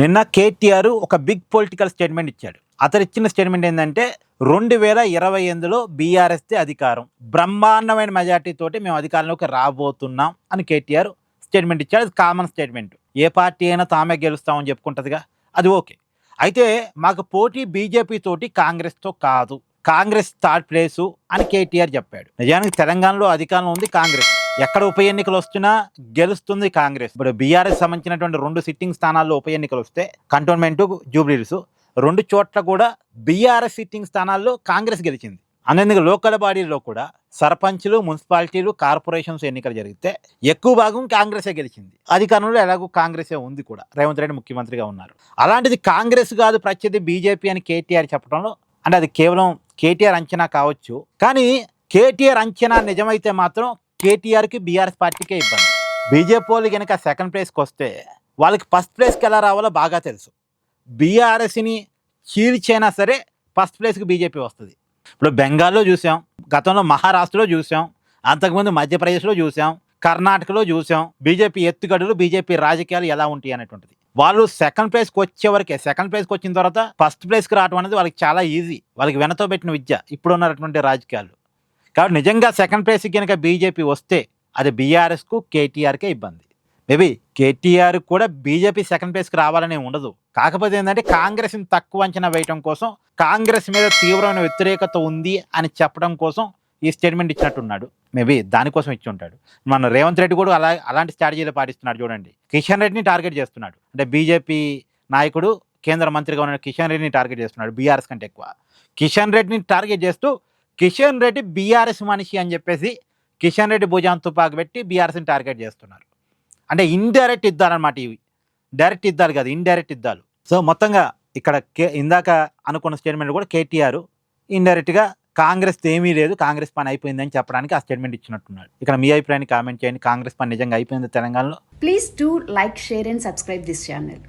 నిన్న కేటీఆర్ ఒక big political statement ఇచ్చాడు. అతను ఇచ్చిన స్టేట్మెంట్ ఏంటంటే 2028లో బీఆర్ఎస్దే అధికారం, బ్రహ్మాండమైన మెజార్టీ తోటి మేము అధికారంలోకి రాబోతున్నాం అని కేటీఆర్ స్టేట్మెంట్ ఇచ్చాడు. అది కామన్ స్టేట్మెంట్. ఏ పార్టీ అయినా తామే గెలుస్తామని చెప్పుకుంటుందిగా, అది ఓకే. అయితే మాకు పోటీ బీజేపీ తోటి, కాంగ్రెస్తో కాదు, కాంగ్రెస్ థర్డ్ ప్లేసు అని కేటీఆర్ చెప్పాడు. నిజానికి తెలంగాణలో అధికారంలో ఉంది కాంగ్రెస్. ఎక్కడ ఉప ఎన్నికలు వస్తున్నా గెలుస్తుంది కాంగ్రెస్. ఇప్పుడు బీఆర్ఎస్ సంబంధించినటువంటి 2 సిట్టింగ్ స్థానాల్లో ఉప ఎన్నికలు వస్తే, కంటోన్మెంట్, జూబ్లీహిల్స్, 2 చోట్ల కూడా బీఆర్ఎస్ సిట్టింగ్ స్థానాల్లో కాంగ్రెస్ గెలిచింది. అందుకే లోకల్ బాడీలో కూడా సర్పంచ్లు, మున్సిపాలిటీలు, కార్పొరేషన్స్ ఎన్నికలు జరిగితే ఎక్కువ భాగం కాంగ్రెసే గెలిచింది. అధికారంలో ఎలాగో కాంగ్రెసే ఉంది కూడా, రేవంత్ రెడ్డి ముఖ్యమంత్రిగా ఉన్నారు. అలాంటిది కాంగ్రెస్ కాదు ప్రత్యర్థి బీజేపీ అని కేటీఆర్ చెప్పడంలో, అంటే అది కేవలం కేటీఆర్ అంచనా కావచ్చు, కానీ కేటీఆర్ అంచనా నిజమైతే మాత్రం కేటీఆర్కి బీఆర్ఎస్ పార్టీకే ఇబ్బంది. బీజేపీ వాళ్ళు కనుక సెకండ్ ప్లేస్కి వస్తే వాళ్ళకి ఫస్ట్ ప్లేస్కి ఎలా రావాలో బాగా తెలుసు. బీఆర్ఎస్ని చీల్చైనా సరే ఫస్ట్ ప్లేస్కి బీజేపీ వస్తుంది. ఇప్పుడు బెంగాల్లో చూసాం, గతంలో మహారాష్ట్రలో చూసాం, అంతకుముందు మధ్యప్రదేశ్లో చూసాం, కర్ణాటకలో చూసాం. బీజేపీ ఎత్తుగడులు, బీజేపీ రాజకీయాలు ఎలా ఉంటాయి అనేటువంటిది. వాళ్ళు సెకండ్ ప్లేస్కి వచ్చేవరకే, సెకండ్ ప్లేస్కి వచ్చిన తర్వాత ఫస్ట్ ప్లేస్కి రావడం అనేది వాళ్ళకి చాలా ఈజీ. వాళ్ళకి వెనతో పెట్టిన విద్య ఇప్పుడు ఉన్నటువంటి రాజకీయాలు. కాబట్టి నిజంగా సెకండ్ ప్లేస్కి కనుక బీజేపీ వస్తే అది బీఆర్ఎస్కు, కేటీఆర్కే ఇబ్బంది. మేబీ కేటీఆర్ కూడా బీజేపీ సెకండ్ ప్లేస్కి రావాలనే ఉండదు. కాకపోతే ఏంటంటే కాంగ్రెస్ని తక్కువ అంచనా వేయడం కోసం, కాంగ్రెస్ మీద తీవ్రమైన వ్యతిరేకత ఉంది అని చెప్పడం కోసం ఈ స్టేట్మెంట్ ఇచ్చినట్టున్నాడు. మేబీ దానికోసం ఇచ్చి ఉంటాడు. మన రేవంత్ రెడ్డి కూడా అలాంటి స్ట్రాటజీలు పాటిస్తున్నాడు. చూడండి, కిషన్ రెడ్డిని టార్గెట్ చేస్తున్నాడు. అంటే బీజేపీ నాయకుడు, కేంద్ర మంత్రిగా ఉన్న కిషన్ రెడ్డిని టార్గెట్ చేస్తున్నాడు. బీఆర్ఎస్ కంటే ఎక్కువ కిషన్ రెడ్డిని టార్గెట్ చేస్తూ, కిషన్ రెడ్డి బీఆర్ఎస్ మనిషి అని చెప్పేసి కిషన్ రెడ్డి భుజాన్ని తుపాకు పెట్టి బీఆర్ఎస్ని టార్గెట్ చేస్తున్నారు. అంటే ఇండైరెక్ట్ యుద్ధాలు అనమాట ఇవి. డైరెక్ట్ యుద్ధాలు కాదు, ఇండైరెక్ట్ యుద్ధాలు. సో మొత్తంగా ఇక్కడ ఇందాక అనుకున్న స్టేట్మెంట్ కూడా కేటీఆర్ ఇండైరెక్ట్గా కాంగ్రెస్ ఏమీ లేదు, కాంగ్రెస్ పని అయిపోయిందని చెప్పడానికి ఆ స్టేట్మెంట్ ఇచ్చినట్టున్నాడు. ఇక్కడ మీ అభిప్రాయాన్ని కామెంట్ చేయండి. కాంగ్రెస్ పని నిజంగా అయిపోయింది తెలంగాణలో? Please do like, share and subscribe this channel.